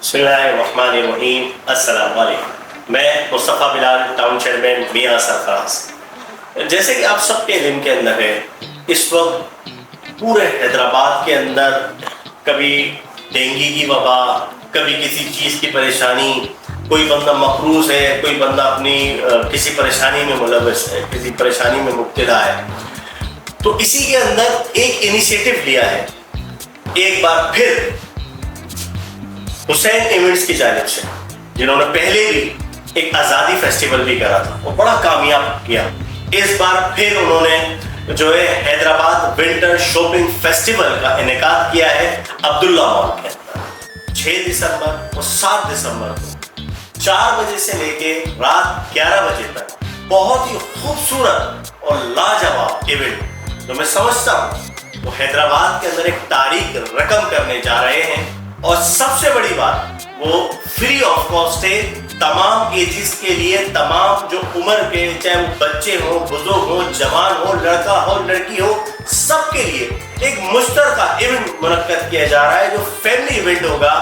बिस्मिल्लाहिर्रहमानिर्रहीम। अस्सलाम वालेकुम। मैं मुस्तफ़ा बिलाल, टाउन चेयरमैन मियाँ सरफराज। जैसे कि आप सबके इल्म के अंदर है, इस वक्त पूरे हैदराबाद के अंदर कभी डेंगू की वबा, कभी किसी चीज़ की परेशानी, कोई बंदा मकरूज़ है, कोई बंदा अपनी किसी परेशानी में मुलव्वस है, किसी परेशानी में मुब्तला है। तो इसी के अंदर एक इनिशिएटिव लिया है एक बार फिर हुसैन इवेंट्स की जानिब से, जिन्होंने पहले भी एक आज़ादी फेस्टिवल भी करा था, वो बड़ा कामयाब किया। इस बार फिर उन्होंने जो है हैदराबाद विंटर शॉपिंग फेस्टिवल का इनेकाद किया है अब्दुल्ला मॉल के अंदर 6 दिसंबर और 7 दिसंबर को 4 बजे से लेके रात 11 बजे तक बहुत ही खूबसूरत और लाजवाब इवेंट जो मैं समझता हूँ वो हैदराबाद के अंदर एक तारीख रकम करने जा रहे हैं। और सबसे बड़ी बात, वो फ्री ऑफ कॉस्ट है तमाम एजेस के लिए, तमाम जो उम्र के, चाहे वो बच्चे हो, बुजुर्ग हो, जवान हो, लड़का हो, लड़की हो, सबके लिए एक मुश्तरका इवेंट मुनक्कद किया जा रहा है जो फैमिली इवेंट होगा।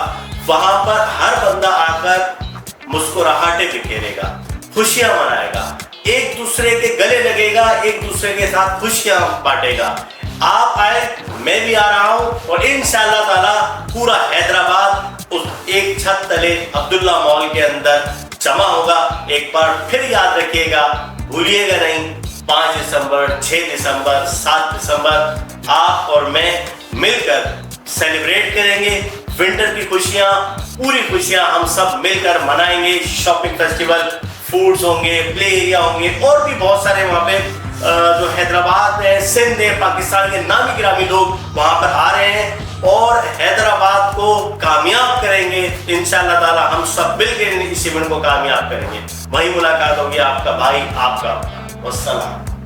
वहां पर हर बंदा आकर मुस्कुराहटें बिखेरेगा, खुशियां मनाएगा, एक दूसरे के गले लगेगा, एक दूसरे के साथ खुशियां बांटेगा। आप आए, मैं भी आ रहा हूं और इंशाअल्लाह ताला पूरा हैदराबाद उस एक छत तले अब्दुल्ला मॉल के अंदर जमा होगा। एक बार फिर याद रखिएगा, भूलिएगा नहीं, 5 दिसंबर, 6 दिसंबर, 7 दिसंबर आप और मैं मिलकर सेलिब्रेट करेंगे विंटर की खुशियां, पूरी खुशियां हम सब मिलकर मनाएंगे। शॉपिंग फेस्टिवल, फूड्स होंगे, प्ले एरिया होंगे और भी बहुत सारे वहाँ पे जो हैदराबाद है, सिंध है, पाकिस्तान के नामी गिरामी लोग वहाँ पर आ रहे हैं और हैदराबाद को कामयाब करेंगे। इंशाअल्लाह ताला हम सब मिलकर इस इवेंट को कामयाब करेंगे। वही मुलाकात होगी आपका भाई, आपका। वस्सलाम।